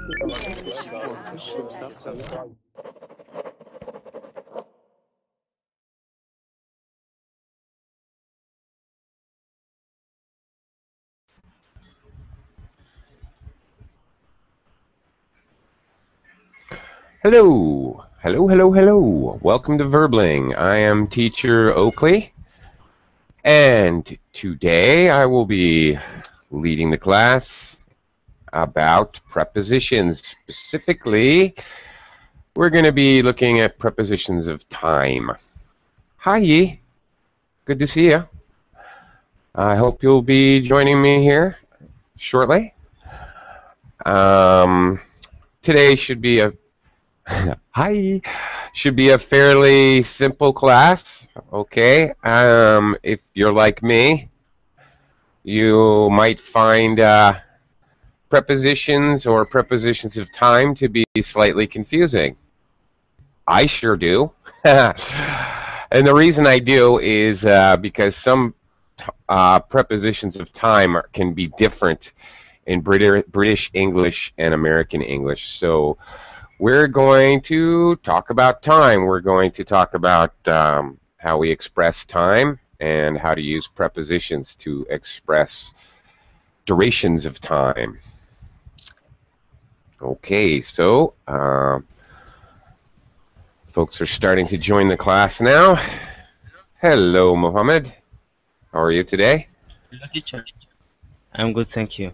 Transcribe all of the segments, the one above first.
Hello, hello, hello, hello. Welcome to Verbling. I am teacher Oakley, and today I will be leading the class about prepositions. Specifically, we're going to be looking at prepositions of time. Hi, Yi. Good to see you. I hope you'll be joining me here shortly. Today should be a Hi. Should be a fairly simple class. Okay. If you're like me, you might find prepositions or prepositions of time to be slightly confusing. I sure do. And the reason I do is because some prepositions of time can be different in British English and American English. So we're going to talk about time. We're going to talk about how we express time and how to use prepositions to express durations of time. Okay, so folks are starting to join the class now. Hello, Mohammed. How are you today? Hello, teacher. I'm good, thank you.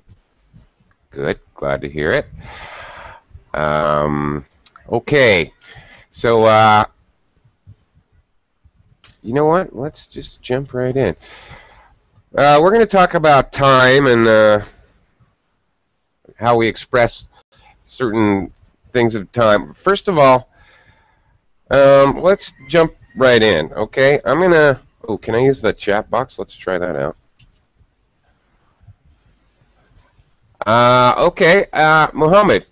Good, glad to hear it. Okay, so you know what? Let's just jump right in. We're going to talk about time and how we express certain things of time. First of all, let's jump right in, okay? I'm going to... Oh, can I use the chat box? Let's try that out. Okay, Mohammed,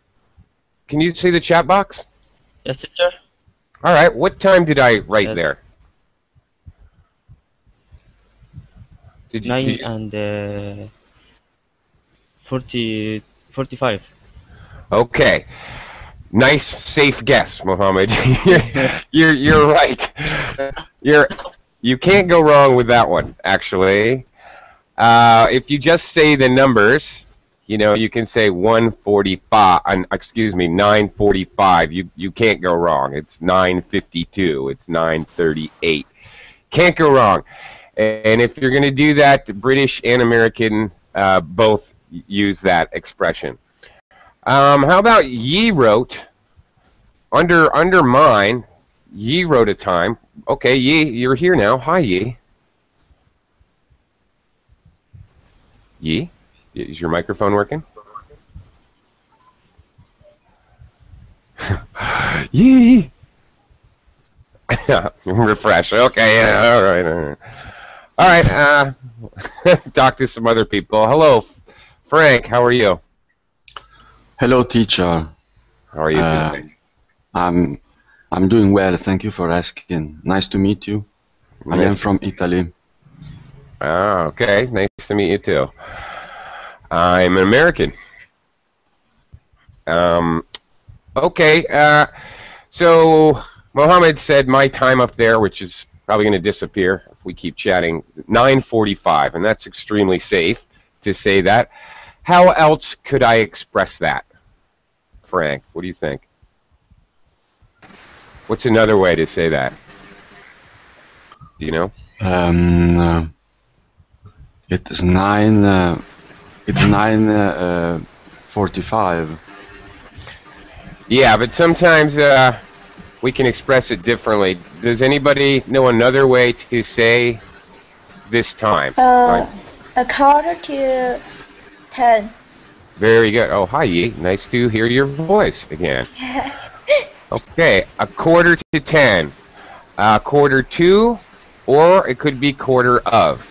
can you see the chat box? Yes, teacher. All right, what time did I write there? Did you, 9 and 45. Okay. Nice, safe guess, Mohammed. you're right. You can't go wrong with that one, actually. If you just say the numbers, you know, you can say 145, excuse me, 945. You can't go wrong. It's 952. It's 938. Can't go wrong. And if you're going to do that, the British and American both use that expression. How about Yi wrote, under mine, Yi wrote a time. Okay, Yi, you're here now. Hi, Yi. Yi, is your microphone working? Yi. Refresh. Okay, yeah, all right. All right, talk to some other people. Hello, Frank, how are you? Hello, teacher. How are you today? I'm doing well. Thank you for asking. Nice to meet you. I am from Italy. Ah, okay. Nice to meet you too. I'm an American. Okay. So Mohammed said my time up there, which is probably going to disappear if we keep chatting, 9:45, and that's extremely safe to say that. How else could I express that, Frank? What do you think? What's another way to say that? Do you know? It's 9:45. Yeah, but sometimes we can express it differently. Does anybody know another way to say this time? A quarter to 10. Very good. Oh, hi, Yi. Nice to hear your voice again. Okay, a quarter to 10. Quarter to, or it could be quarter of.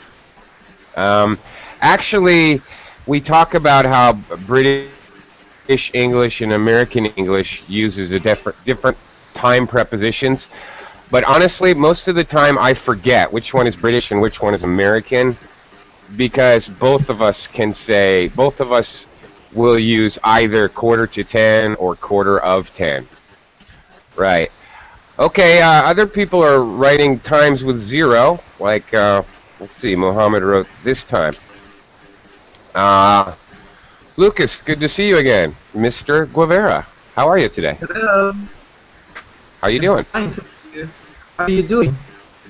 Actually, we talk about how British English and American English uses a different time prepositions, but honestly, most of the time I forget which one is British and which one is American, because both of us we'll use either quarter to 10 or quarter of 10. Right. Okay, other people are writing times with 0, like, let's see, Mohammed wrote this time. Lucas, good to see you again. Mr. Guevara, how are you today? Hello. How you doing? Fine, thank you. How are you doing?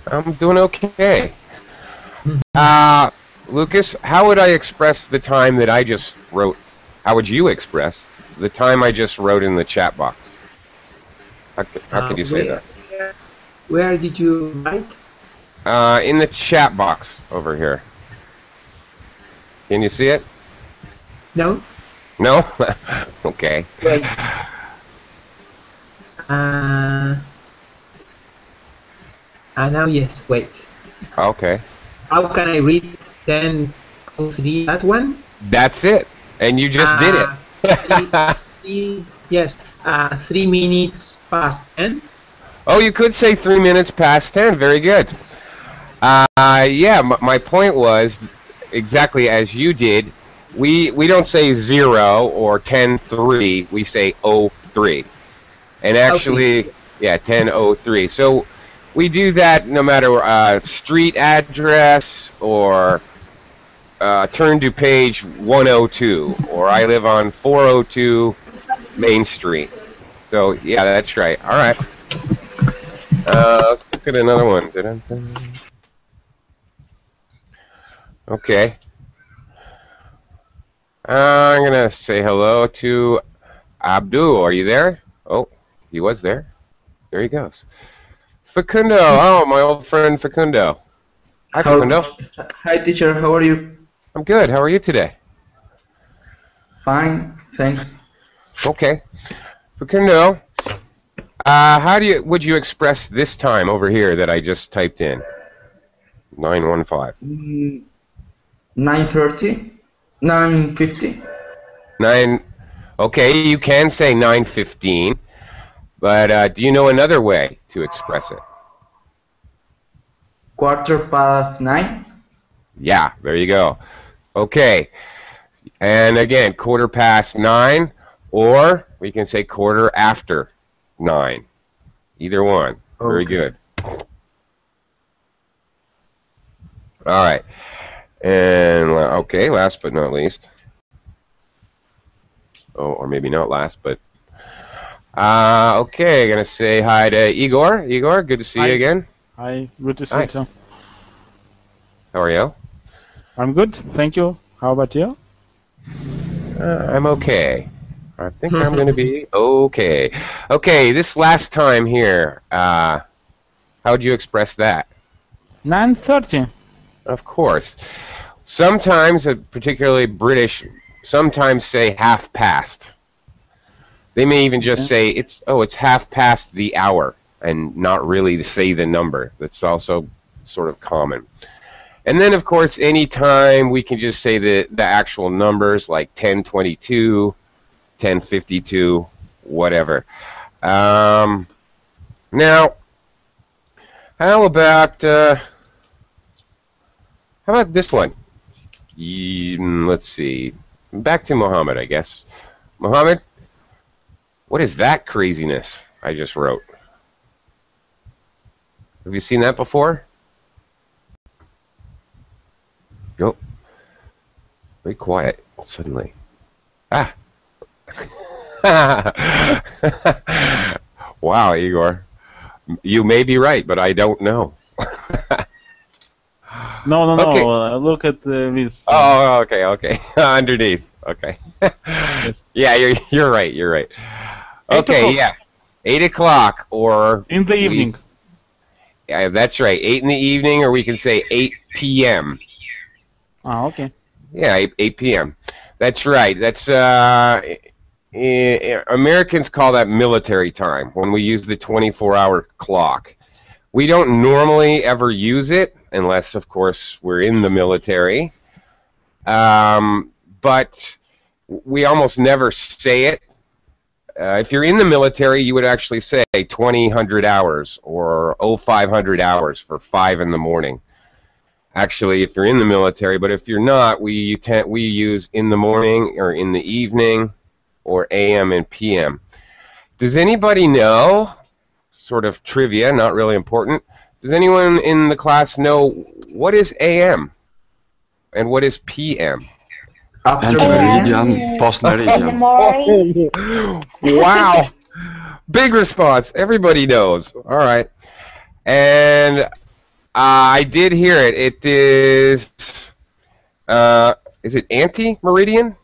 I'm doing okay. Lucas, how would I express the time that I just wrote? How would you express the time I just wrote in the chat box? How could you say that? Where did you write? In the chat box over here. Can you see it? No. No? Okay. Wait. Now yes. Wait. Okay. How can I read 10:03? That one? That's it. And you just did it. Yes. 3 minutes past 10. Oh, you could say 3 minutes past 10. Very good. Yeah, my point was exactly as you did. We don't say 0 or 10:03. We say 03. And actually, yeah, 10:03. So we do that no matter street address or turn to page 102, or I live on 402 Main Street. So yeah, that's right. All right. Let's look at another one. Okay. I'm gonna say hello to Abdul. Are you there? Oh, he was there. There he goes. Facundo. Oh, my old friend Facundo. Hi, Facundo. Hi, teacher. How are you? I'm good. How are you today? Fine, thanks. Okay. Facundo, would you express this time over here that I just typed in? 9:15. 9:30? 9:50? 9. Okay, you can say 9:15, but do you know another way to express it? 9:15? Yeah, there you go. Okay, and again, 9:15, or we can say 9:15. Either one. Okay. Very good. All right. And, okay, last but not least. Oh, or maybe not last, but... okay, I'm going to say hi to Igor. Igor, good to see you again. Hi, good to see you too. How are you? I'm good, thank you. How about you? I'm okay. I think I'm going to be okay. Okay, this last time here, how would you express that? 9:30. Of course. Sometimes, particularly British, sometimes say half past. They may even just say it's half past the hour, and not really say the number. That's also sort of common. And then, of course, anytime we can just say the actual numbers, like 10:22, 10:52, whatever. Now, how about this one? Let's see. Back to Mohammed, I guess. Mohammed, what is that craziness I just wrote? Have you seen that before? Go. Very quiet suddenly. Ah. Wow, Igor. You may be right, but I don't know. No. Okay. Look at this. Oh, okay. Underneath. Okay. Yes. Yeah, you're right. You're right. Okay, yeah. 8 o'clock or In the evening. Yeah, that's right. 8 in the evening, or we can say 8 p.m. Okay. Yeah, 8 p.m. That's right. That's Americans call that military time when we use the 24-hour clock. We don't normally ever use it unless, of course, we're in the military. But we almost never say it. If you're in the military, you would actually say 2000 hours or 0500 hours for 5 in the morning. Actually, if you're in the military, but if you're not, we use in the morning or in the evening or AM and PM. Does anybody know, sort of trivia, not really important, does anyone in the class know what is AM and what is PM? After Meridian, In post-meridian. the morning. Wow. Big response. Everybody knows. All right. And I did hear it. It is it anti-meridian?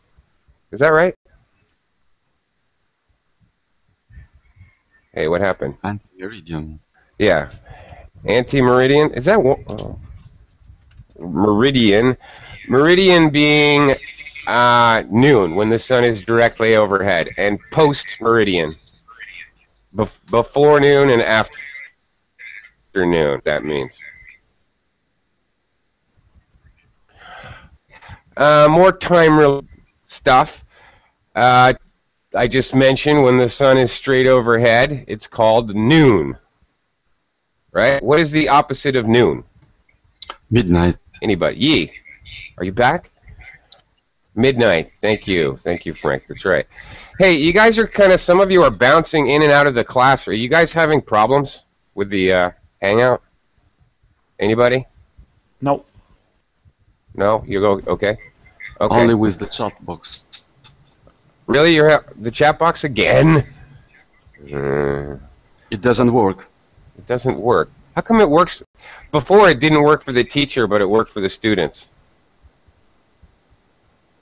Is that right? Hey, what happened? Anti-meridian. Yeah. Anti-meridian? Is that one? Oh. Meridian. Meridian being noon, when the sun is directly overhead, and post-meridian, before noon and after noon, that means. More time stuff. I just mentioned when the sun is straight overhead, it's called noon. Right? What is the opposite of noon? Midnight. Anybody? Yee. Are you back? Midnight. Thank you. Thank you, Frank. That's right. Hey, you guys are some of you are bouncing in and out of the class. Are you guys having problems with the Hangout? Anybody? No. No? You go, okay. Okay. Only with the chat box. Really? You're the chat box again? It It doesn't work. doesn't work. How come it works? Before it didn't work for the teacher, but it worked for the students.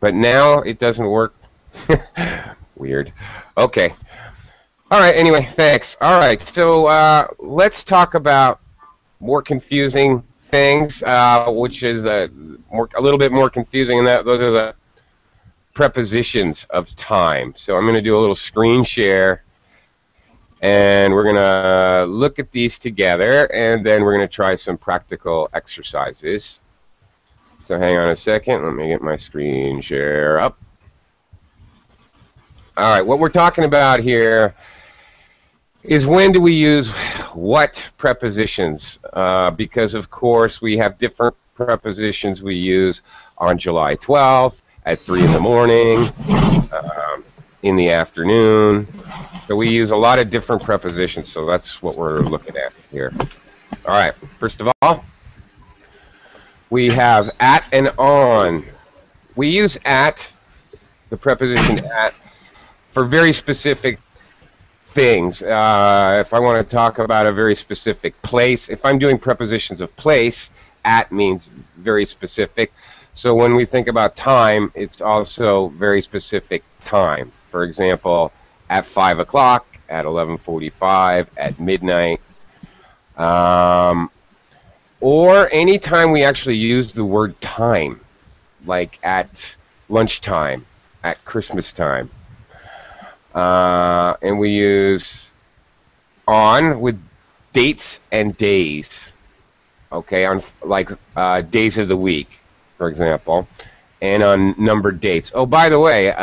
But now it doesn't work. Weird. Okay. All right. Anyway, thanks. All right. So let's talk about more confusing things, which is a little bit more confusing, and those are the prepositions of time. So I'm going to do a little screen share, and we're going to look at these together, and then we're going to try some practical exercises. So hang on a second. Let me get my screen share up. All right, what we're talking about here is when do we use what prepositions? Because, of course, we have different prepositions we use on July 12th, at 3 in the morning, in the afternoon. So we use a lot of different prepositions, so that's what we're looking at here. All right, first of all, we have at and on. We use at, the preposition at, for very specific things. If I want to talk about a very specific place, if I'm doing prepositions of place, at means very specific. So when we think about time, it's also very specific time. For example, at 5 o'clock, at 11:45, at midnight. Or anytime we actually use the word time, like at lunchtime, at Christmas time. And we use on with dates and days. Okay, on like days of the week, for example, and on numbered dates. Oh, by the way,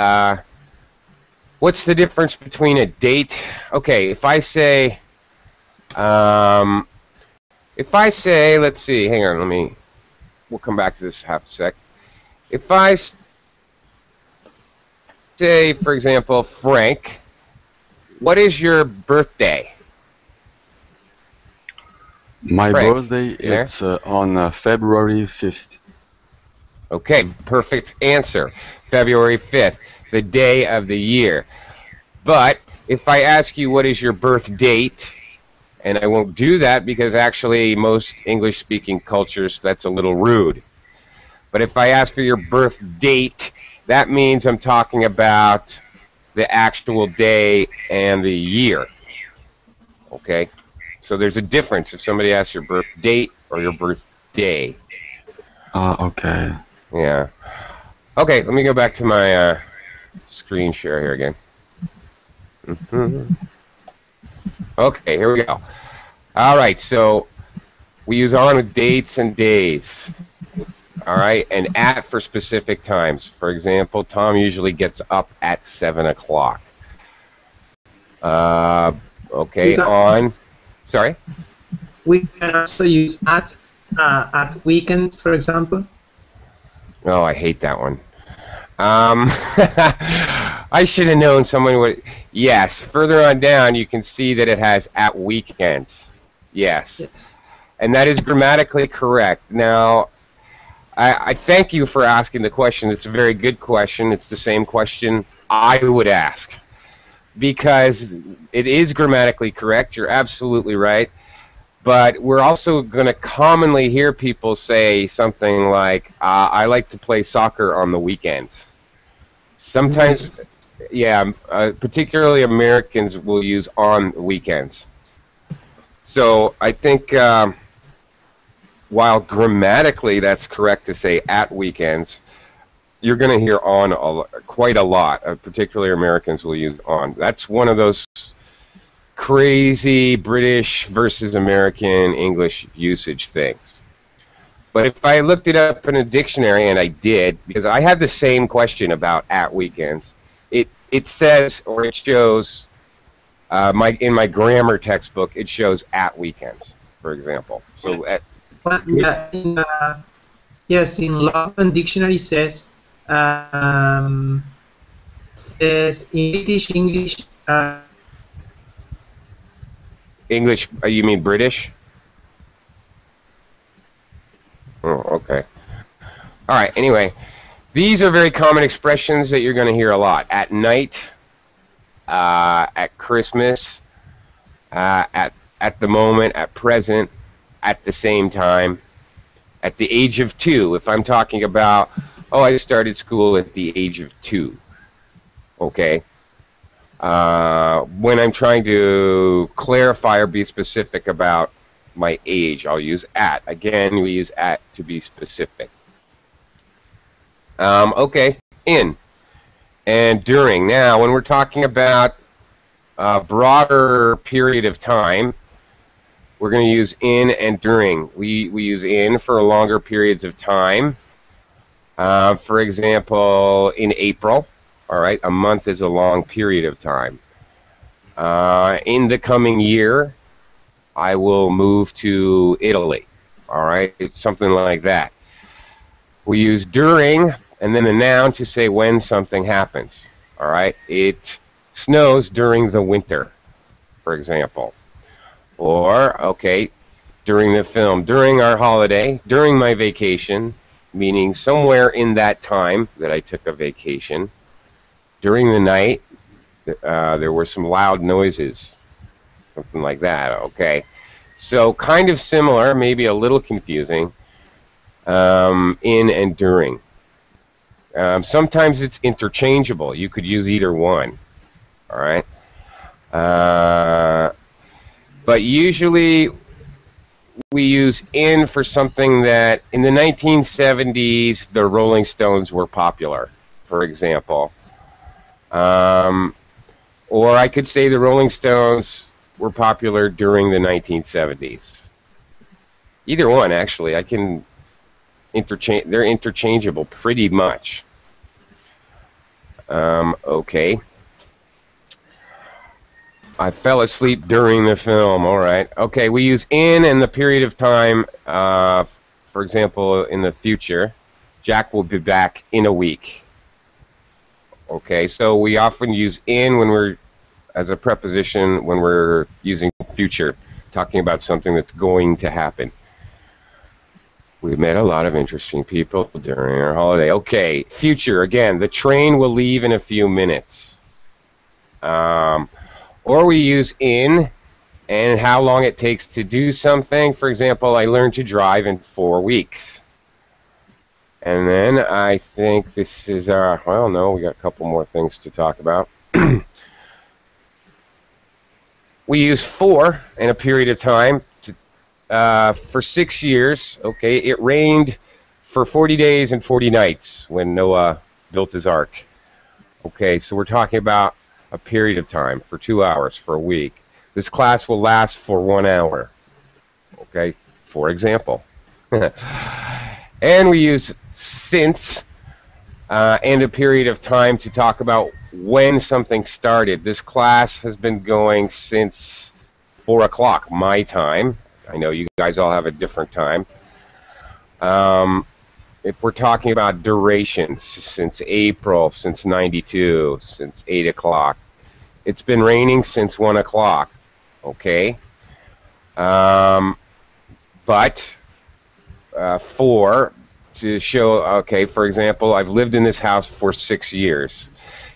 what's the difference between a date? Okay, if I say, let's see, hang on, we'll come back to this half a sec. If I say, for example, Frank, what is your birthday? My Frank, birthday there? is on February 5th. Okay, perfect answer. February 5th, the day of the year. But if I ask you what is your birth date, and I won't do that because actually most English-speaking cultures, that's a little rude. But if I ask for your birth date, that means I'm talking about the actual day and the year. Okay? So there's a difference if somebody asks your birth date or your birthday. Okay. Yeah. Okay, let me go back to my screen share here again. Okay, here we go. All right, so we use on with dates and days. All right, and at for specific times. For example, Tom usually gets up at 7 o'clock. Okay, on. Sorry? We can also use at At weekend, for example. Oh, I hate that one. I should have known someone would. Yes, further on down, you can see that it has at weekends. Yes, Yes. and that is grammatically correct. Now, I thank you for asking the question. It's a very good question. It's the same question I would ask because it is grammatically correct. You're absolutely right. But we're also going to commonly hear people say something like, I like to play soccer on the weekends. Sometimes, yeah, particularly Americans will use on weekends. So I think while grammatically that's correct to say at weekends, you're going to hear on quite a lot. Particularly Americans will use on. That's one of those crazy British versus American English usage things. But if I looked it up in a dictionary, and I did, because I had the same question about at weekends, it says, or it shows, in my grammar textbook, it shows at weekends, for example. So Well, yeah, yes, in London Dictionary says in British English. English, you mean British? Oh, okay. All right, anyway, these are very common expressions that you're going to hear a lot. At night, at Christmas, at the moment, at present, at the same time, at the age of 2. If I'm talking about, oh, I started school at the age of 2. Okay. When I'm trying to clarify or be specific about my age, I'll use at. Again, we use at to be specific. Okay, in and during. Now, when we're talking about a broader period of time, we're going to use in and during. We use in for longer periods of time. For example, in April, all right, a month is a long period of time. In the coming year, I will move to Italy, all right, it's something like that. We use during and then a noun to say when something happens, all right. It snows during the winter, for example. Or, okay, during the film, during our holiday, during my vacation, meaning somewhere in that time that I took a vacation. During the night, there were some loud noises, something like that, okay. So kind of similar, maybe a little confusing, in and during. Sometimes it's interchangeable. You could use either one, all right. But usually we use in for something that in the 1970s the Rolling Stones were popular, for example. Or I could say the Rolling Stones were popular during the 1970s. Either one, actually. I can interchange. They're interchangeable pretty much. Okay. I fell asleep during the film. All right. Okay, we use in and the period of time. For example, in the future, Jack will be back in a week. Okay, so we often use in when we're, as a preposition, when we're using future, talking about something that's going to happen. We've met a lot of interesting people during our holiday. Okay, future, again, the train will leave in a few minutes. Or we use in and how long it takes to do something. For example, I learned to drive in 4 weeks. And then I think this is our, well, no, we got a couple more things to talk about. We use for in a period of time to, for 6 years. Okay, it rained for 40 days and 40 nights when Noah built his ark. Okay, so we're talking about a period of time for 2 hours for a week. This class will last for 1 hour. Okay, for example. And we use since and a period of time to talk about when something started. This class has been going since 4 o'clock, my time. I know you guys all have a different time. If we're talking about duration, since April, since 92, since 8 o'clock. It's been raining since 1 o'clock, okay? But to show, okay, for example, I've lived in this house for 6 years.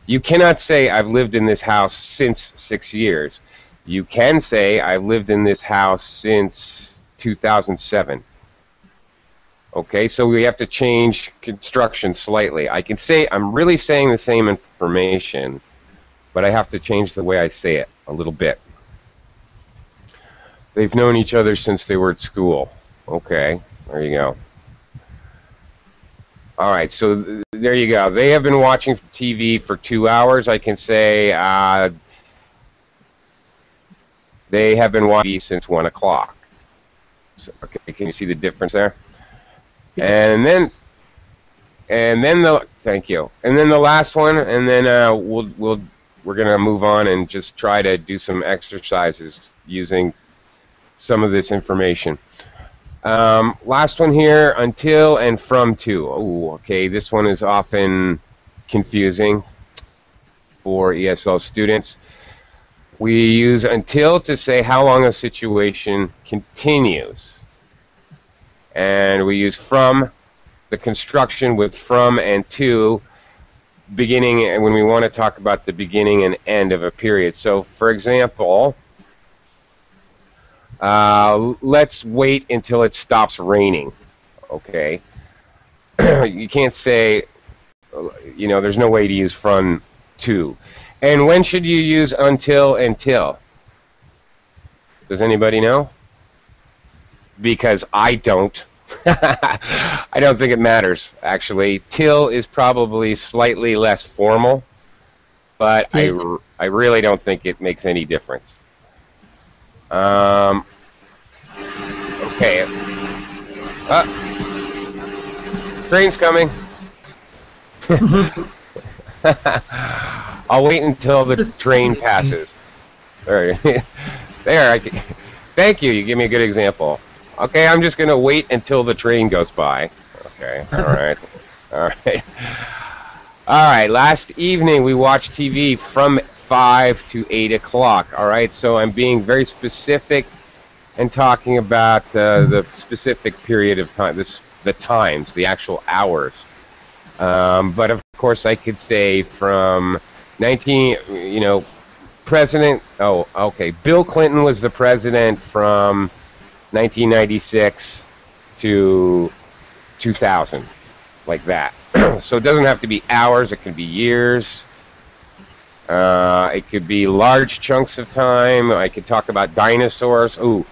You cannot say I've lived in this house since 6 years. You can say I've lived in this house since 2007. Okay, so we have to change construction slightly. I can say I'm really saying the same information, but I have to change the way I say it a little bit. They've known each other since they were at school. Okay, there you go. All right, so there you go. They have been watching TV for 2 hours. I can say they have been watching since 1 o'clock. So, okay, can you see the difference there? And then thank you. And then the last one, and then we're gonna move on and just try to do some exercises using some of this information. Last one here, until and from to. Oh, okay, this one is often confusing for ESL students. We use until to say how long a situation continues. And we use from, the construction with from and to, beginning, and when we want to talk about the beginning and end of a period. So, for example, let's wait until it stops raining. Okay? You can't say, you know, there's no way to use from to. And when should you use until and till? Does anybody know? Because I don't. I don't think it matters, actually. Till is probably slightly less formal, but Yes. I really don't think it makes any difference. Okay. Train's coming. I'll wait until the train passes. There, thank you. You give me a good example. Okay, I'm just going to wait until the train goes by. Okay, all right. All right. All right, last evening we watched TV from 5 to 8 o'clock. All right, so I'm being very specific and talking about the specific period of time, the times, the actual hours. But of course I could say from President, Bill Clinton was the president from 1996 to 2000, like that. So it doesn't have to be hours, it can be years. It could be large chunks of time. I could talk about dinosaurs. Ooh,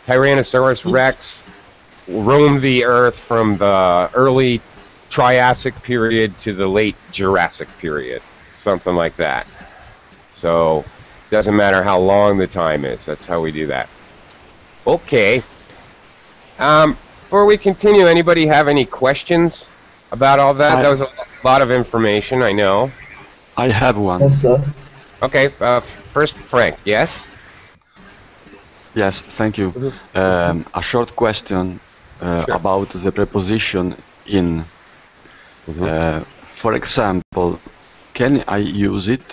Tyrannosaurus Rex roamed the earth from the early Triassic period to the late Jurassic period. Something like that. So it doesn't matter how long the time is. That's how we do that. Okay. Before we continue, anybody have any questions about all that? That was a lot of information, I know. I have one. Yes, sir. Okay, first Frank, yes? Yes, thank you. A short question about the preposition in. For example, can I use it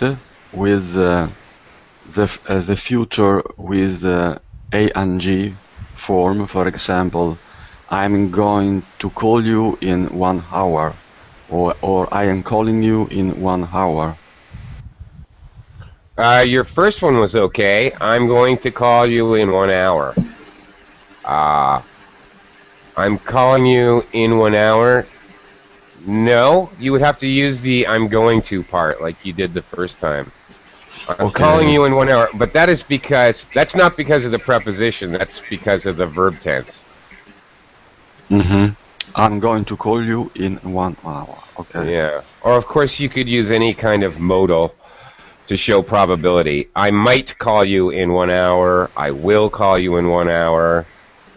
with the future with ing form? For example, I'm going to call you in 1 hour, or I am calling you in 1 hour. Your first one was okay. I'm going to call you in 1 hour. I'm calling you in 1 hour. No, you would have to use the I'm going to part like you did the first time. I'm calling you in 1 hour, but that is because, that's not because of the preposition, that's because of the verb tense. I'm going to call you in 1 hour. Okay. Yeah. Or of course you could use any kind of modal to show probability. I might call you in 1 hour. I will call you in 1 hour.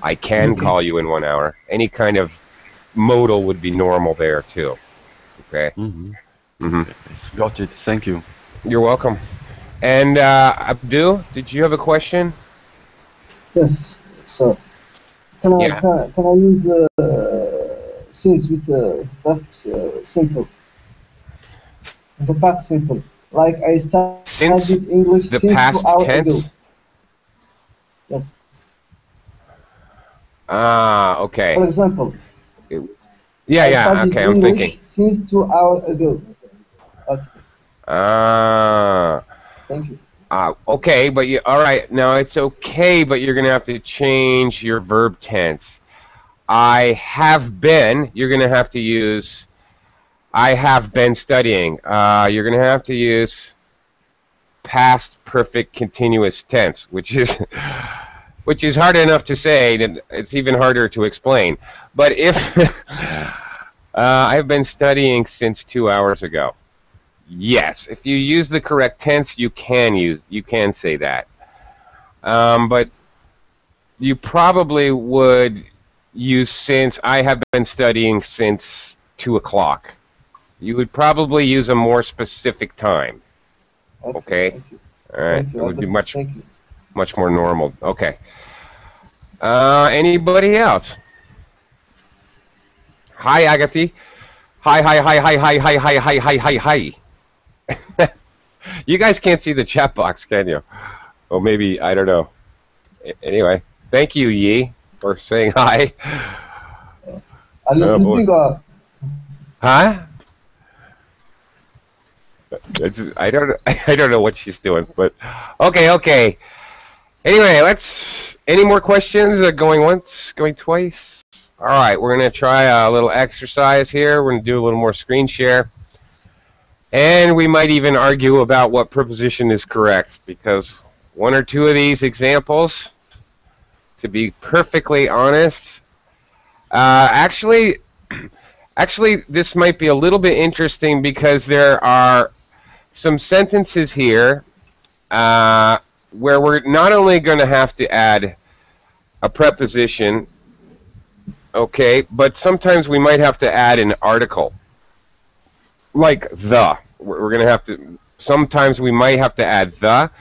I can call you in 1 hour. Any kind of modal would be normal there too. Okay. Got it. Thank you. You're welcome. And Abdul, did you have a question? Yes, sir. Can I use since with the past simple. The past simple. Like I Since studied English the since past 2 hours tense? ago. Yes. Ah, okay. For example, Yeah, I yeah, studied okay, I'm English thinking. since 2 hours ago. Okay, Ah, thank you. okay, but you, all right, now it's okay, but you're going to have to change your verb tense. I have been, you're going to have to use, I have been studying. You're going to have to use past perfect continuous tense, which is which is hard enough to say, and it's even harder to explain. But if I've been studying since 2 hours ago, yes, if you use the correct tense, you can say that. But you probably would use since. I have been studying since 2 o'clock. You would probably use a more specific time. Okay. Thank you. All right. Thank you. It would be Thank you. much more normal. Okay. Anybody else? Hi, Agatha. Hi, hi, hi, hi, hi, hi, hi, hi, hi, hi, hi. You guys can't see the chat box, can you? Well, maybe, I don't know. Anyway, thank you, Yi, for saying hi. Are you Oh, boy. sleeping or? Huh? I don't know what she's doing, but okay. Anyway, any more questions? Going once, going twice? All right, we're going to try a little exercise here. We're going to do a little more screen share. And we might even argue about what preposition is correct, because one or two of these examples, to be perfectly honest, actually, this might be a little bit interesting because there are some sentences here where we're not only going to have to add a preposition, okay, but sometimes we might have to add an article, like the. We're going to have to, sometimes we might have to add the.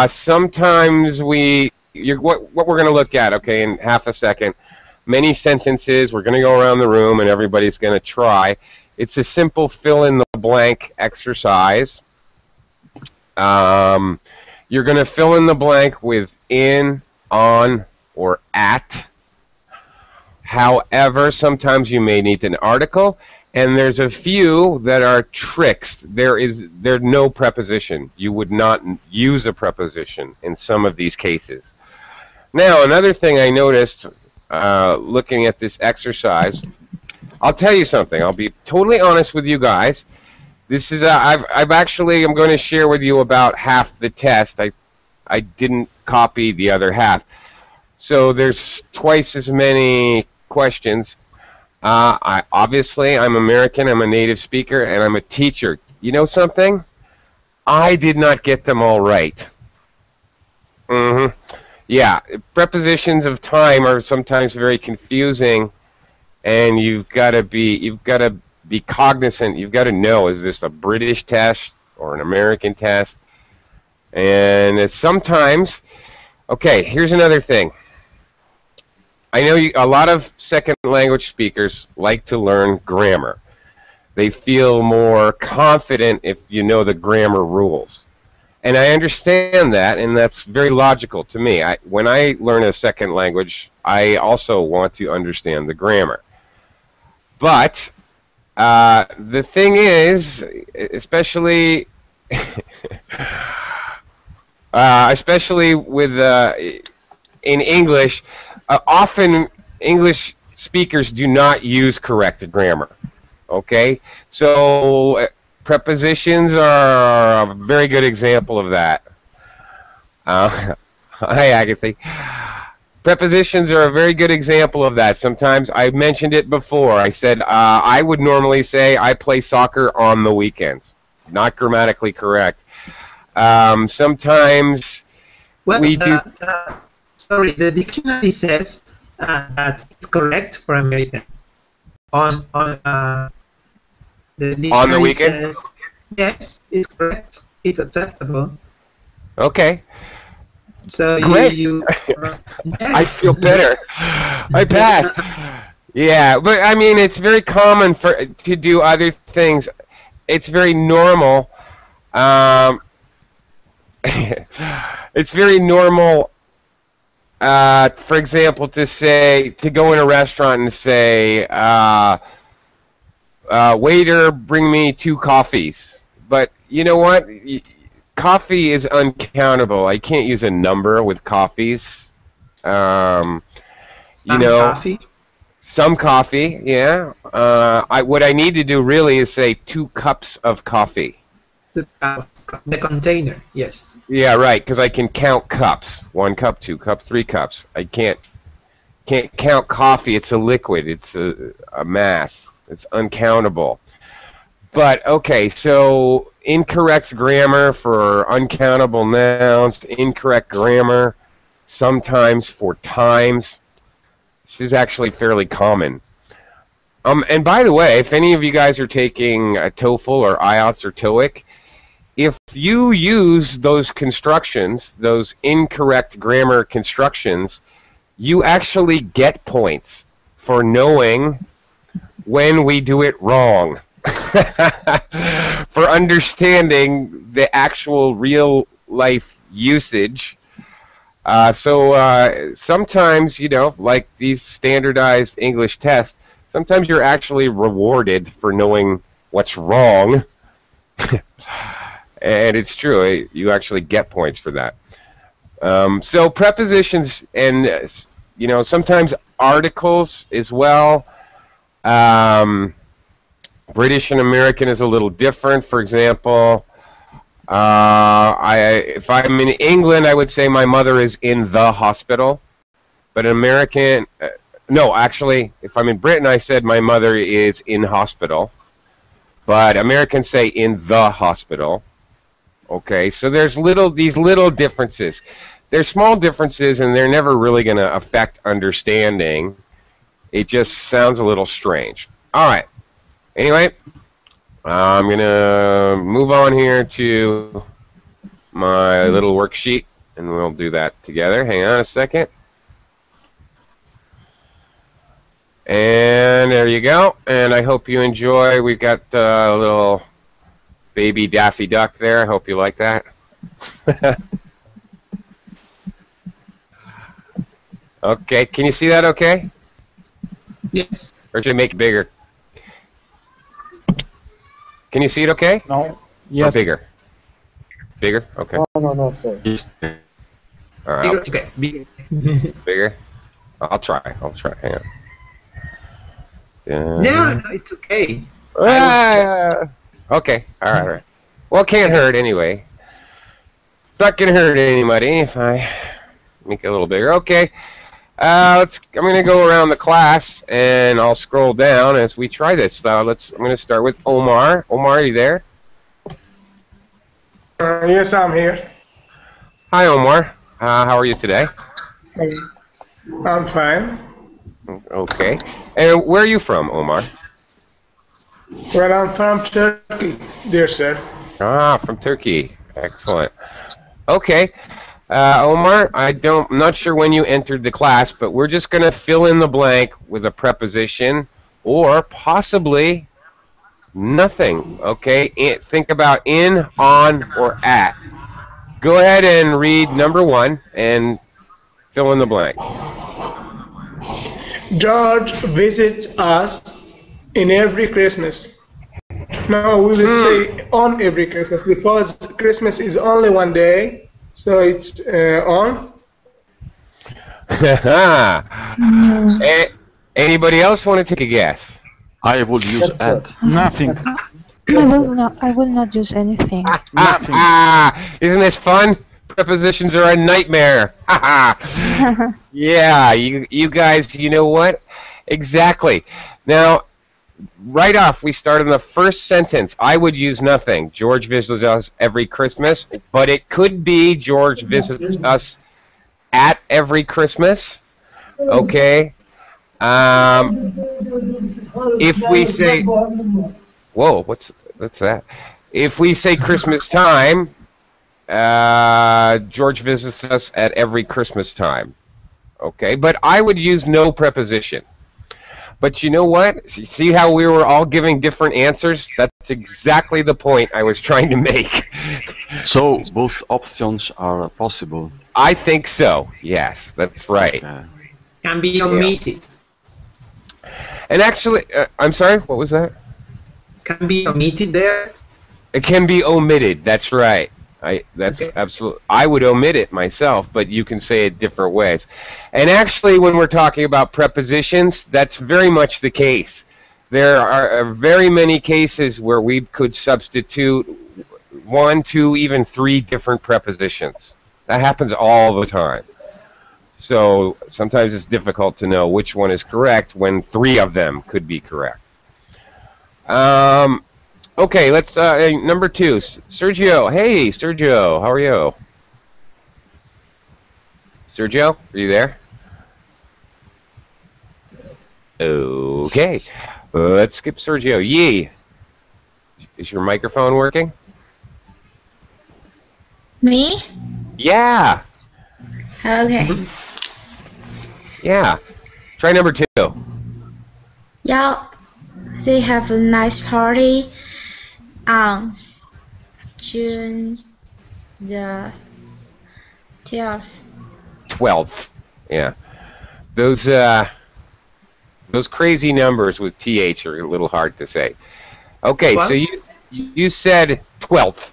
Sometimes what we're going to look at, okay, in half a second, many sentences, we're going to go around the room and everybody's going to try. It's a simple fill-in-the-blank exercise. You're going to fill in the blank with in, on, or at. However, sometimes you may need an article, and there's a few that are tricks. There's no preposition. You would not use a preposition in some of these cases. Now, another thing I noticed looking at this exercise, I'll tell you something. I'll be totally honest with you guys. This is I'm going to share with you about half the test. I didn't copy the other half, so there's twice as many questions. Obviously, I'm American. I'm a native speaker, and I'm a teacher. You know something? I did not get them all right. Yeah, prepositions of time are sometimes very confusing, and you've got to be cognizant. You've got to know, is this a British test or an American test? And sometimes, okay, here's another thing. I know a lot of second language speakers like to learn grammar. They feel more confident if you know the grammar rules. And I understand that, and that's very logical to me. When I learn a second language, I also want to understand the grammar. But the thing is, especially especially with in English, often English speakers do not use correct grammar. Okay, so prepositions are a very good example of that. Hi, Agatha. Prepositions are a very good example of that. Sometimes, I mentioned it before. I said I would normally say I play soccer on the weekends. Not grammatically correct. Sometimes Well, we do. sorry, the dictionary says that it's correct for American. The dictionary weekend? says yes, it's correct. It's acceptable. Okay. So Great. you I yes. feel better. I passed. Yeah, but I mean, it's very common to do other things. It's very normal. It's very normal. For example, to go in a restaurant and say, waiter, bring me 2 coffees. But you know what? Coffee is uncountable. I can't use a number with coffees. Some You know, coffee. some coffee, yeah. What I need to do really is say 2 cups of coffee. The container, yes. Yeah, right, because I can count cups. 1 cup, 2 cups, 3 cups. I can't count coffee. It's a liquid. It's a mass. It's uncountable. But, okay, so incorrect grammar for uncountable nouns, incorrect grammar sometimes for times. This is actually fairly common. And by the way, if any of you guys are taking a TOEFL or IELTS or TOEIC, if you use those constructions, those incorrect grammar constructions, you actually get points for knowing when we do it wrong. For understanding the actual real life usage. So sometimes, you know, like these standardized English tests, sometimes you're actually rewarded for knowing what's wrong. And it's true, you actually get points for that. So prepositions and, you know, sometimes articles as well. British and American is a little different. For example, if I'm in England, I would say my mother is in the hospital. But in American, no, actually, if I'm in Britain, I said my mother is in hospital. But Americans say in the hospital. Okay, so there's these little differences. They're small differences, and they're never really going to affect understanding. It just sounds a little strange. All right. Anyway, I'm going to move on here to my little worksheet, and we'll do that together. Hang on a second. And there you go. And I hope you enjoy. We've got a little baby Daffy Duck there. I hope you like that. Okay, can you see that okay? Yes. Or should I make it bigger? Can you see it okay? No. Or Yes. bigger? Bigger? Okay. No, sir. All right. Okay. Bigger. Bigger? I'll try. Hang on. No, it's okay. Okay. All right. Well, it can't hurt anyway. It's not going to hurt anybody if I make it a little bigger. Okay. I'm going to go around the class, and I'll scroll down as we try this. I'm going to start with Omar. Omar, are you there? Yes, I'm here. Hi, Omar. How are you today? I'm fine. Okay. And where are you from, Omar? Well, I'm from Turkey, dear sir. From Turkey. Excellent. Okay. Omar, I'm not sure when you entered the class, but we're just going to fill in the blank with a preposition or possibly nothing. Okay? Think about in, on, or at. Go ahead and read number 1 and fill in the blank. George visits us in every Christmas. No, we will say on every Christmas because Christmas is only one day, so it's on. Anybody else want to take a guess? I would use Yes, sir. at. Nothing. I will not use anything. Nothing. Isn't this fun? Prepositions are a nightmare. Yeah, you guys, you know what? Exactly. Now, right off, we start in the first sentence. I would use nothing. George visits us every Christmas, but it could be George visits us at every Christmas. Okay? If we say... Whoa, what's that? If we say Christmas time, George visits us at every Christmas time. Okay, but I would use no preposition. But you know what? See how we were all giving different answers? That's exactly the point I was trying to make. So both options are possible. I think so. Yes, that's right. Okay. Can be omitted. And actually, I'm sorry, what was that? Can be omitted there. It can be omitted. That's right. That's Okay. absolutely. I would omit it myself, but you can say it different ways. And actually, when we're talking about prepositions, that's very much the case. There are very many cases where we could substitute 1, 2, even 3 different prepositions. That happens all the time. So sometimes it's difficult to know which one is correct when 3 of them could be correct. Okay, let's number 2, Sergio. Hey, Sergio, how are you? Sergio, are you there? Okay, let's skip Sergio. Yee, is your microphone working? Me? Yeah, Okay. yeah. Try number 2. Y'all, they have a nice party on June the 12th. 12th. Yeah. Those crazy numbers with TH are a little hard to say. Okay, so 12th? you said 12th.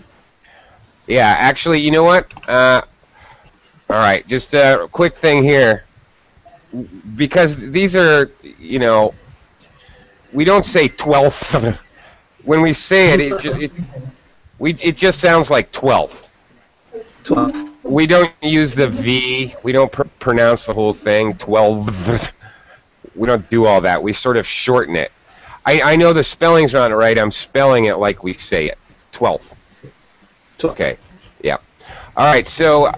Yeah, actually, you know what? All right, just a quick thing here. Because these are, you know, we don't say 12th. When we say it, it just sounds like 12th. 12. We don't use the V. We don't pronounce the whole thing, 12th. We don't do all that. We sort of shorten it. I know the spelling's not right. I'm spelling it like we say it. 12th. 12. Okay. Yeah. All right. So,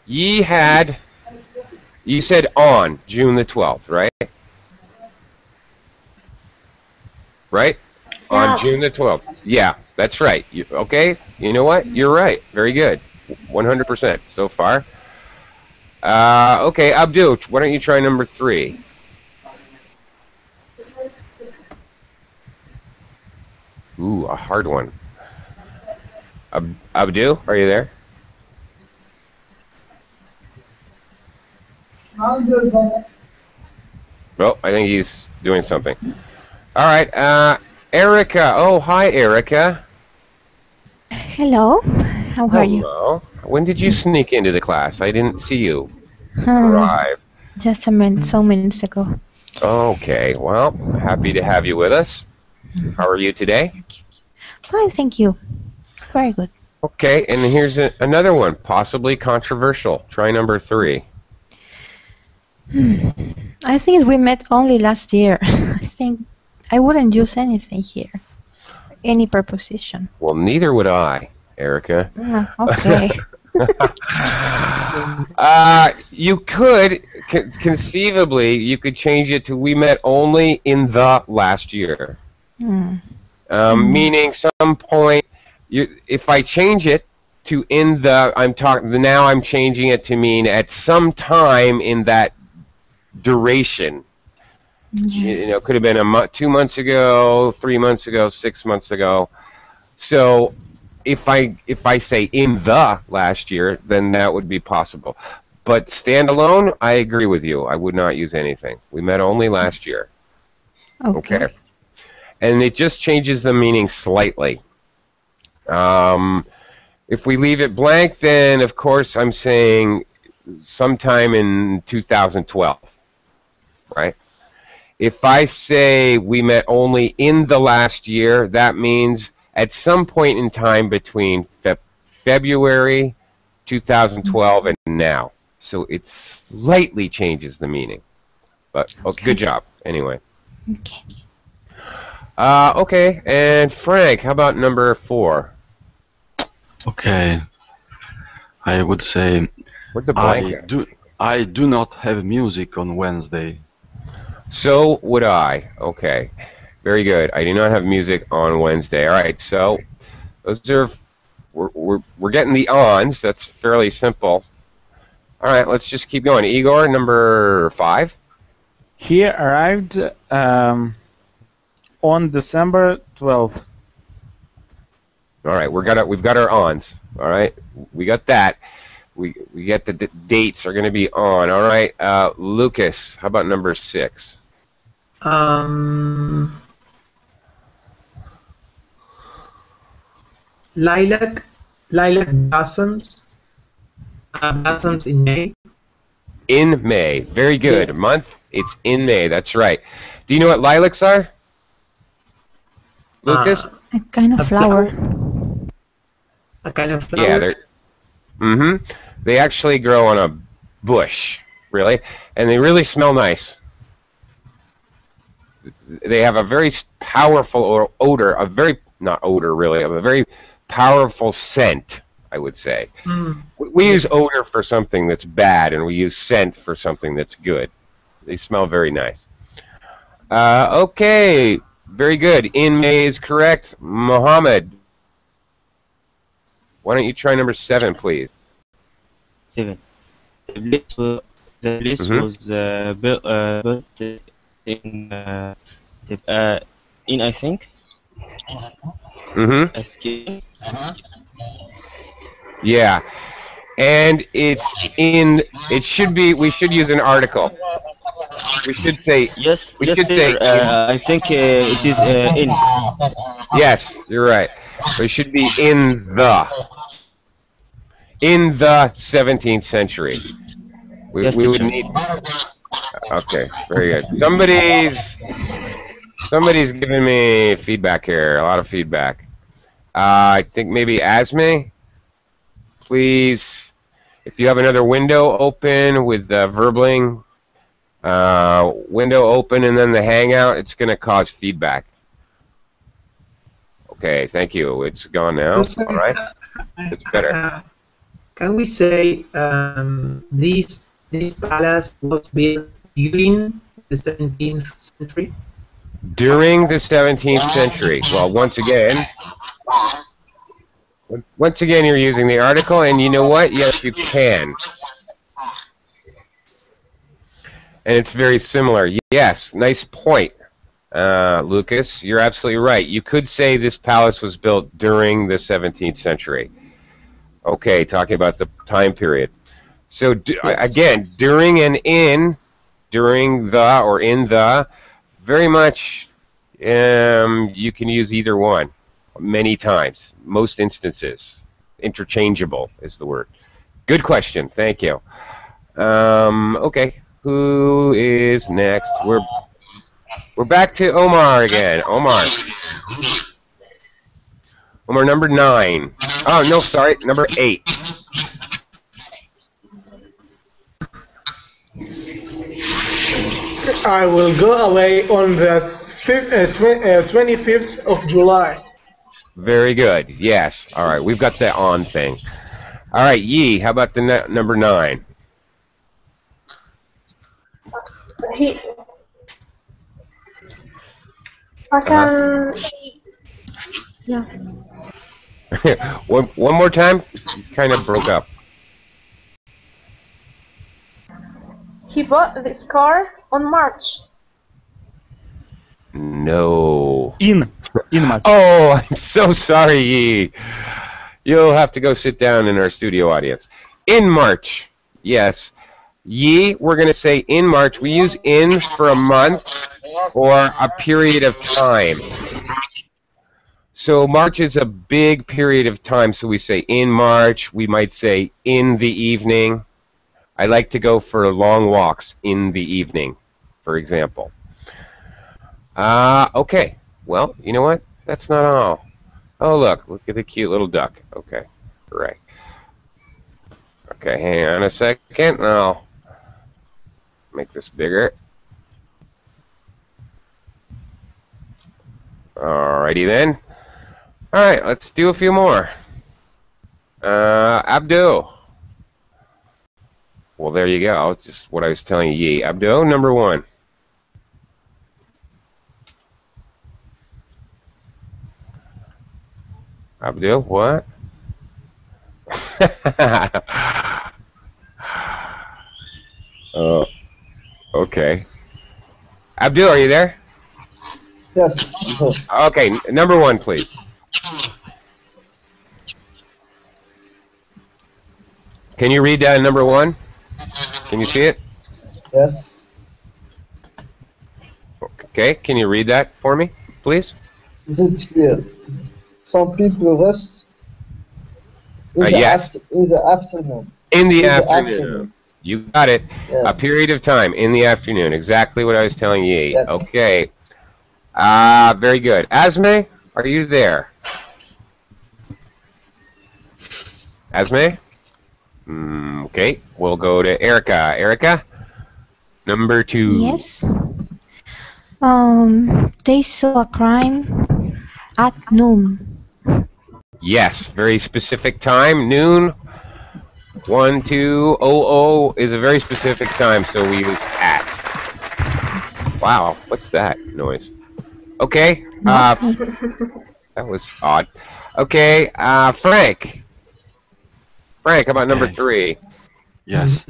you said on June the 12th, right? Right? On Yeah. June the 12th. Yeah, that's right. Okay. You know what? You're right. Very good. 100% so far. Okay, Abdul, why don't you try number 3? Ooh, a hard one. Abdul, are you there? Oh, I think he's doing something. All right, Erica. Oh, hi, Erica. Hello, how are you? Hello. When did you sneak into the class? I didn't see you Uh, arrive. just a minute, some minutes ago. Okay, well, happy to have you with us. How are you today? Fine, thank you. Very good. Okay, and here's another one, possibly controversial. Try number 3. I think we met only last year. I think I wouldn't use anything here. Any preposition. Well, neither would I, Erica. Okay. You could, conceivably, you could change it to we met only in the last year. Meaning some point, if I change it to in the, now I'm changing it to mean at some time in that duration. You know, could have been 2 months ago, 3 months ago, 6 months ago. So if I say in the last year, then that would be possible. But standalone, I agree with you. I would not use anything. We met only last year. Okay. And it just changes the meaning slightly. If we leave it blank, then of course I'm saying sometime in 2012, right? If I say we met only in the last year, that means at some point in time between February 2012 and now. So it slightly changes the meaning. But good job, anyway. Okay. Okay, and Frank, how about number 4? Okay. I would say Where'd the blanket? I do not have music on Wednesday. So would I. Okay. Very good. I do not have music on Wednesday. All right. So those are we're getting the ons. That's fairly simple. All right. Let's just keep going. Igor, number 5. He arrived on December 12th. All right, we've got our ons. All right, we got that. We get the dates are going to be on. All right, Lucas, how about number 6? Lilac blossoms in May. In May. Very good. Yes. Month, it's in May. That's right. Do you know what lilacs are? Lucas? A kind of A flower. A kind of flower. Yeah, they're they actually grow on a bush, really, and they really smell nice. They have a very powerful odor, not odor really, of a very powerful scent, I would say. We use odor for something that's bad, and we use scent for something that's good. They smell very nice. Okay, very good. In May is correct. Mohammed, why don't you try number 7, please? 7. The place was built in I think. Afghanistan. Yeah, and it should be. We should use an article. We should say Yes. We yes, should say sir. I think it is in. yes. You're right. It should be in the 17th century. We Yes, would teacher. need. Okay, very good. Somebody's giving me feedback here. A lot of feedback. I think maybe Asme. Please, if you have another window open with Verbling, window open and then the Hangout, it's going to cause feedback. Okay, thank you. It's gone now. Also, All right, it's better. Can we say this palace was built during the 17th century? During the 17th century. Well, once again, you're using the article, and you know what? Yes, you can. And it's very similar. Yes, nice point, Lucas. You're absolutely right. You could say this palace was built during the 17th century. Okay, talking about the time period. So, again, during and in, during the or in the, very much you can use either one many times, most instances. Interchangeable is the word. Good question. Thank you. Okay, who is next? We're back to Omar again. Omar, number 9. Oh, no, sorry, number 8. I will go away on the 25th of July. Very good. Yes. All right. We've got the on thing. All right, Yi. How about the number 9? I can. Yeah. one more time. Kind of broke up. He bought this car on March. No. In March. Oh, I'm so sorry, Yi. You'll have to go sit down in our studio audience. In March. Yes. Yi, we're going to say in March. We use in for a month or a period of time. So March is a big period of time, so we say in March. We might say in the evening. I like to go for long walks in the evening, for example. Okay. Well, you know what? That's not all. Oh, look at the cute little duck. Okay, right. Okay, hang on a second. I'll make this bigger. Alrighty then. Alright, let's do a few more. Abdul. Well, there you go. Just what I was telling you. Abdul, number 1. Abdul, what? Okay. Abdul, are you there? Yes. Okay, number 1, please. Can you read number 1? Can you see it? Yes. Okay, can you read that for me, please? Is it clear? Some people rest in the yes. in the afternoon. In the afternoon. You got it. Yes. A period of time in the afternoon. Exactly what I was telling you. Yes. Okay. Very good. Asme, are you there? Asme? Okay, we'll go to Erica. Erica, number 2. Yes. They saw a crime at noon. Yes, very specific time, noon. 12:00 is a very specific time, so we use at. Wow, what's that noise? Okay, that was odd. Okay, Frank. Frank, how about number 3? Yes.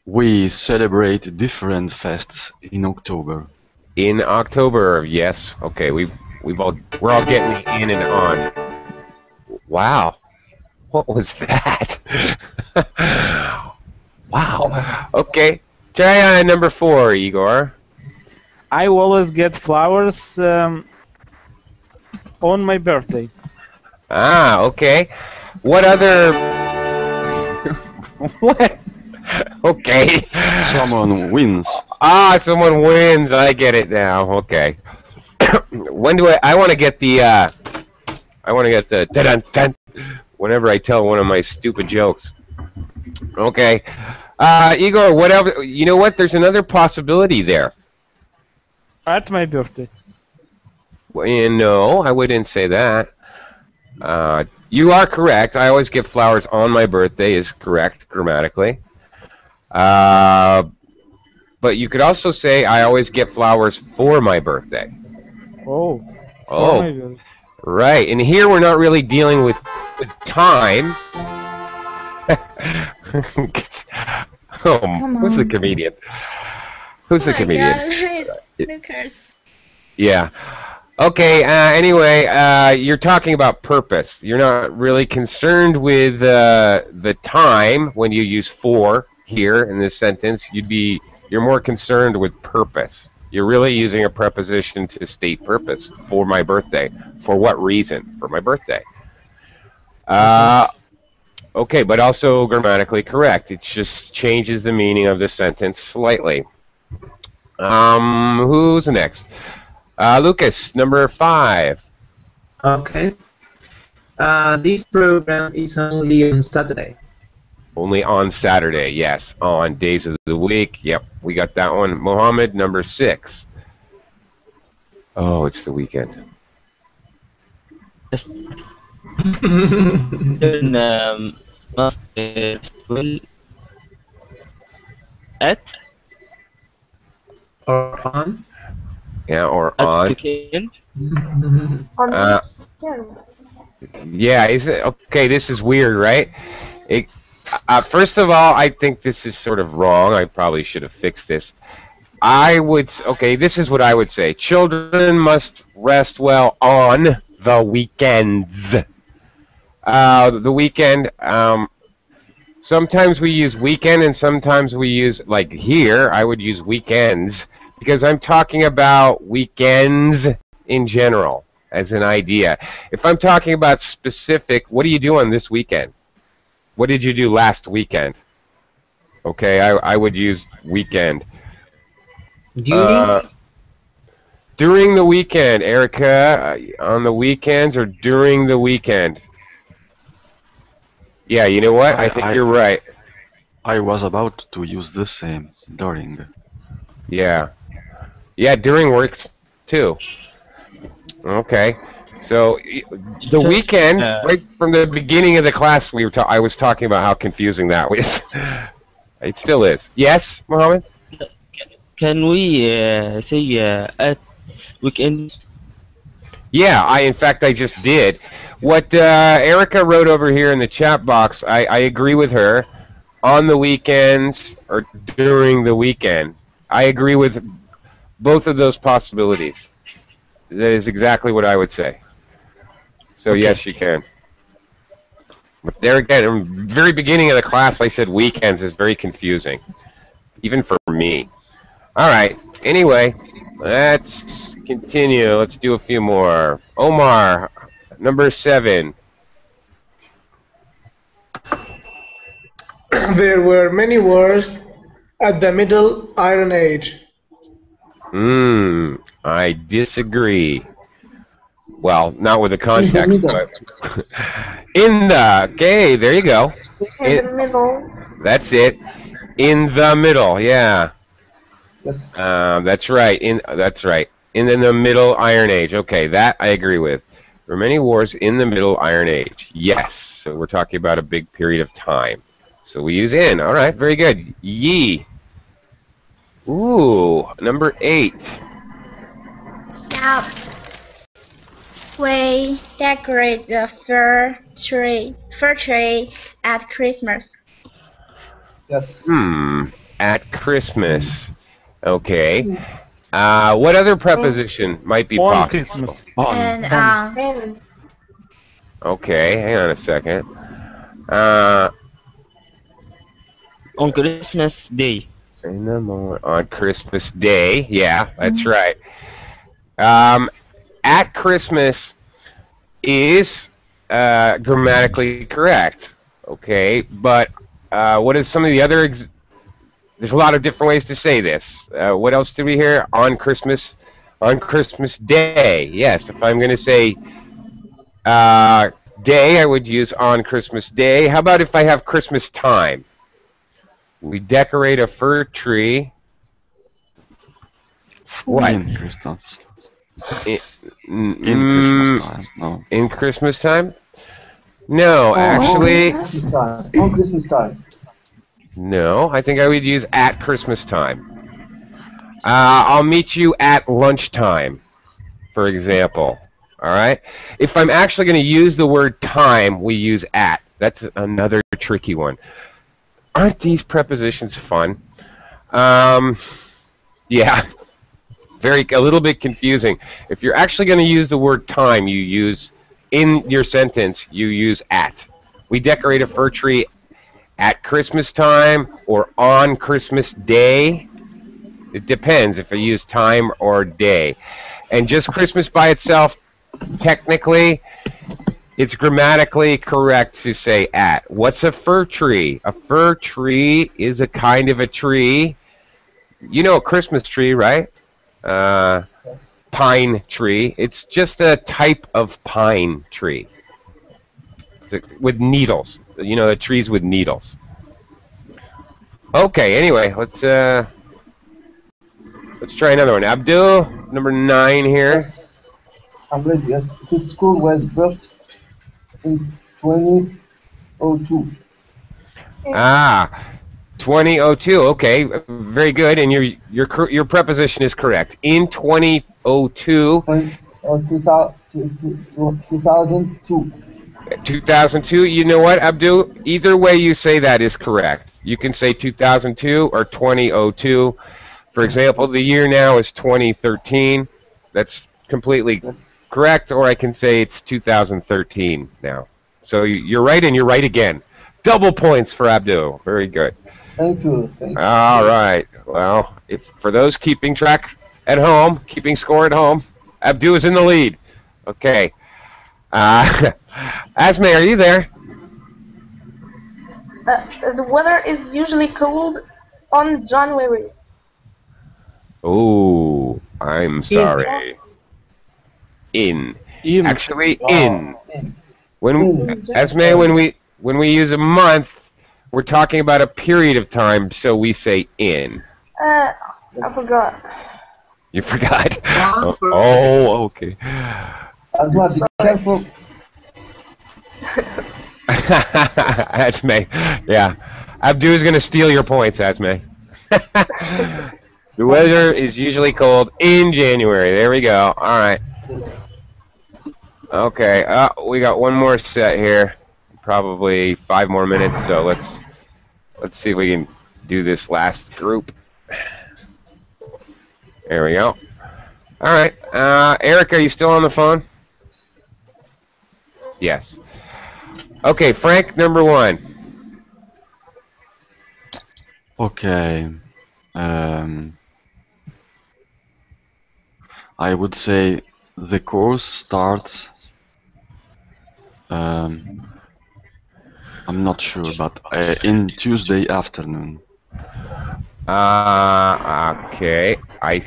We celebrate different fests in October. In October, yes. Okay, we're all getting the in and on. Wow, what was that? Wow. Okay, try number 4, Igor. I always get flowers on my birthday. Okay. What other? What? Okay. Someone wins. Someone wins. I get it now. Okay. When do I want to get the dun-dun-dun whenever I tell one of my stupid jokes. Okay. Igor, what else? You know what? There's another possibility there. At my birthday. Well, no, I wouldn't say that. You are correct. I always get flowers on my birthday is correct grammatically. But you could also say I always get flowers for my birthday. Oh. Oh. Right. And here we're not really dealing with time. Who's the comedian? Who's the comedian? Lucas. Yeah. Okay, anyway, you're talking about purpose. You're not really concerned with the time when you use for here in this sentence. You're more concerned with purpose. You're really using a preposition to state purpose. For my birthday. For what reason? For my birthday. Okay, but also grammatically correct. It just changes the meaning of the sentence slightly. Who's next? Lucas, number 5. Okay. This program is only on Saturday. Only on Saturday, yes. On days of the week. Yep, we got that one. Mohammed, number 6. Oh, it's the weekend. At or on. Yeah, or on. Weekend. Yeah, is it okay? This is weird, right? First of all, I think this is sort of wrong. I probably should have fixed this. This is what I would say. Children must rest well on the weekends. The weekend. Sometimes we use weekend, and sometimes we use, like here, I would use weekends. Because I'm talking about weekends in general, as an idea. If I'm talking about specific, what are you doing this weekend? What did you do last weekend? Okay, I would use weekend. During the weekend, Erica, on the weekends or during the weekend? Yeah, you know what? I think you're right. I was about to use the same, during. Yeah. Yeah, during works too. Okay, so the weekend, right from the beginning of the class, I was talking about how confusing that was. It still is. Yes, Mohammed? Can we say at weekends? Yeah, in fact, I just did. What Erica wrote over here in the chat box, I agree with her. On the weekends or during the weekend. I agree with both of those possibilities. That is exactly what I would say. So Okay. yes, you can. But there again, in the very beginning of the class, I said weekends is very confusing, even for me. All right. Anyway, let's continue. Let's do a few more. Omar, number 7. There were many wars at the Middle Iron Age. I disagree. Well, not with the In the context, middle. but in the. Okay, there you go. In the middle. That's it. In the middle. Yeah. Yes. That's right. That's right. In the Middle Iron Age. Okay, that I agree with. There were many wars in the Middle Iron Age. Yes. So we're talking about a big period of time. So we use in. All right. Very good. Ye. Ooh, number 8. Yeah. We decorate the fir tree at Christmas. Yes. At Christmas. Okay. What other preposition might be On possible? Christmas. And And Okay, hang on a second. On Christmas Day. On Christmas Day. Yeah, that's right. At Christmas is grammatically correct. Okay, but what is some of the other... There's a lot of different ways to say this. What else did we hear? On Christmas Day. Yes, if I'm going to say day, I would use on Christmas Day. How about if I have Christmas time? We decorate a fir tree. What? In Christmas. In Christmas time. No. In Christmas time? No, actually... Christmas time. On Christmas time. No, I think I would use at Christmas time. I'll meet you at lunchtime, for example. All right? If I'm actually going to use the word time, we use at. That's another tricky one. Aren't these prepositions fun? Yeah. A little bit confusing. If you're actually going to use the word time, you use, in your sentence, you use at. We decorate a fir tree at Christmas time or on Christmas Day. It depends if I use time or day. And just Christmas by itself, technically, it's grammatically correct to say at. What's a fir tree? A fir tree is a kind of a tree. You know a Christmas tree, right? Pine tree. It's just a type of pine tree. With needles. You know, the trees with needles. Okay, anyway, let's try another one. Abdul, number 9 here. Yes. I'm ready. Yes. His school was built in 2002. 2002. Okay, very good. And your preposition is correct. In 2002. 2002. 2002. You know what, Abdul? Either way you say that is correct. You can say 2002 or 2002. For example, the year now is 2013. That's completely correct. Or I can say it's 2013 now. So you're right, and you're right again. Double points for Abdul. Very good. Thank you. Thank you. All right. Well, for those keeping track at home, keeping score at home, Abdul is in the lead. Okay. Asme, are you there? the weather is usually cold on January. Oh, I'm sorry. In. Actually, in. Esme, when we use a month, we're talking about a period of time, so we say in. I forgot. You forgot? Oh, okay. Asma, be careful. Esme, yeah. Abdul is going to steal your points, Esme. The weather is usually cold in January. There we go. All right. Okay. We got one more set here. Probably 5 more minutes. So let's see if we can do this last group. There we go. All right. Eric, are you still on the phone? Yes. Okay, Frank, number 1. Okay. I would say the course starts. I'm not sure, but in Tuesday afternoon. Okay. I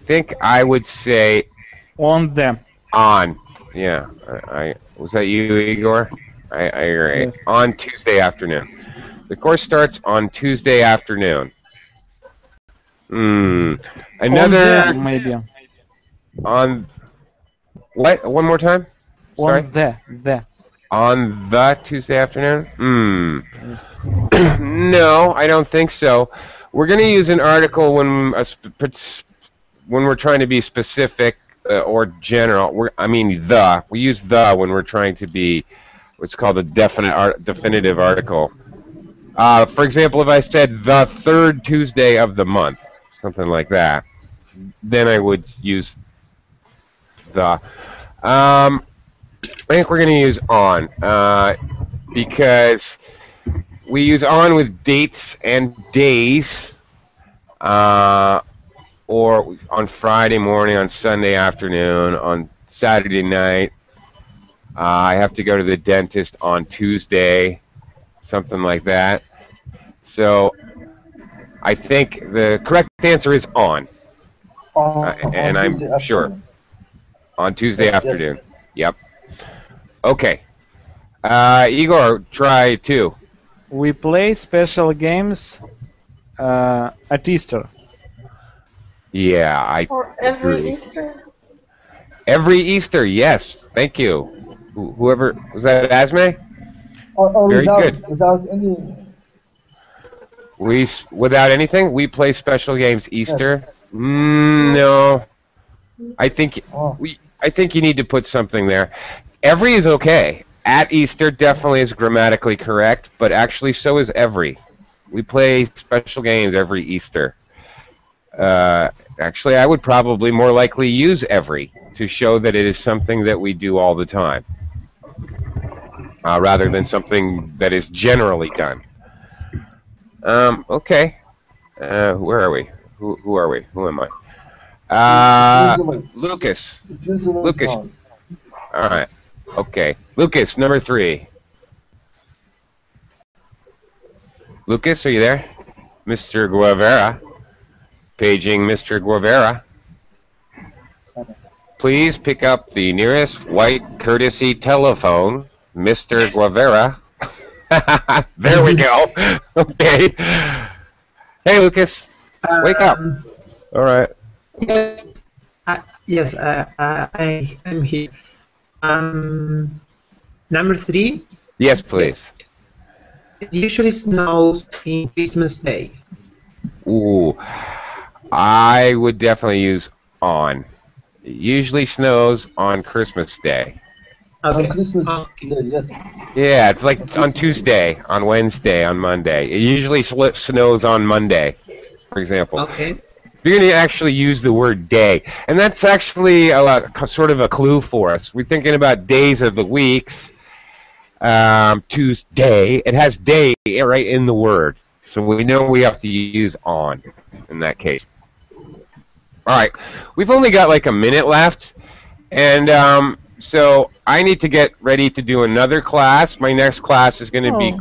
think I would say On them. on. Yeah. Was that you, Igor? I agree. Yes. On Tuesday afternoon. The course starts on Tuesday afternoon. On Another them, maybe. on what? One more time? Sorry? On the. On the Tuesday afternoon? Yes. No, I don't think so. We're going to use an article when we're trying to be specific or general. We use the when we're trying to be what's called a definitive article. For example, if I said the 3rd Tuesday of the month, something like that, then I would use the. I think we're going to use on because we use on with dates and days, or on Friday morning, on Sunday afternoon, on Saturday night. I have to go to the dentist on Tuesday, something like that. So I think the correct answer is on. And I'm sure. On Tuesday afternoon. Yes. Yep. Okay. Igor, try 2. We play special games at Easter. Yeah, I Or every agree. Easter. Every Easter, yes. Thank you. Whoever was that, Asme? Or Very without any. Without anything, we play special games Easter. No, I think I think you need to put something there. Every is okay. At Easter definitely is grammatically correct, but actually so is every. We play special games every Easter. Actually, I would probably more likely use every to show that it is something that we do all the time, rather than something that is generally done. Okay. Where are we? Who are we? Who am I? Lucas. Lucas. All right. Okay. Lucas, number 3. Lucas, are you there? Mr. Guevara. Paging Mr. Guevara. Please pick up the nearest white courtesy telephone, Mr. Guevara. There we go. Okay. Hey, Lucas. Wake up. All right. Yes, I am here. Number 3. Yes, please. Yes. It usually snows in Christmas Day. Ooh, I would definitely use on. It usually snows on Christmas Day. Okay. On Christmas Day, yes. Yeah, it's like on Tuesday, on Wednesday, on Monday. It usually snows on Monday, for example. Okay. You're going to actually use the word day. And that's actually sort of a clue for us. We're thinking about days of the weeks. Tuesday. It has day right in the word. So we know we have to use on in that case. All right. We've only got like a minute left. And so I need to get ready to do another class. My next class is going to be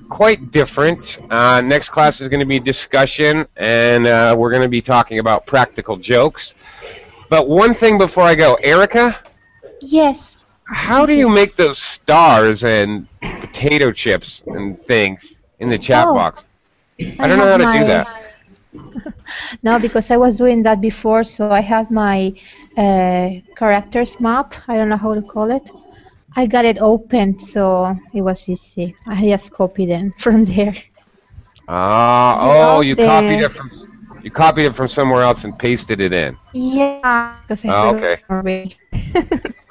quite different. Next class is going to be discussion, and we're going to be talking about practical jokes. But one thing before I go, Erica? Yes. How do you make those stars and potato chips and things in the chat box? I don't know how to do that. No, because I was doing that before, so I have my characters map. I don't know how to call it. I got it open, so it was easy. I just copied them from there. You copied it from somewhere else and pasted it in. Yeah, because I okay. already.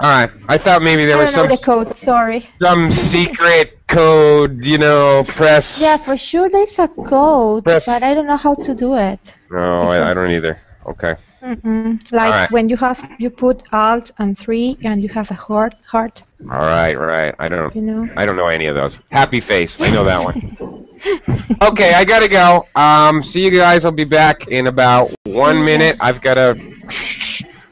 All right. I thought maybe there I was don't know the code. Sorry. some secret code, you know, press. Yeah, for sure there's a code, Press. but I don't know how to do it. No, I don't either. Okay. Like Alright. when you put Alt and 3 and you have a heart. All right, right. I don't know. I don't know any of those. Happy face. I know that one. Okay, I gotta go. See you guys. I'll be back in about 1 minute. I've gotta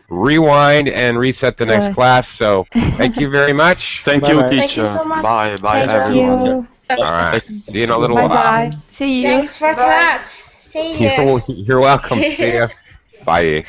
rewind and reset the next class. So thank you very much. Thank you, Bye-bye. teacher. Thank you so much. Bye, Thank everyone. you. All right. See you in a little Bye while. bye. See you. Thanks for class. See you. You're welcome. See ya. Bye.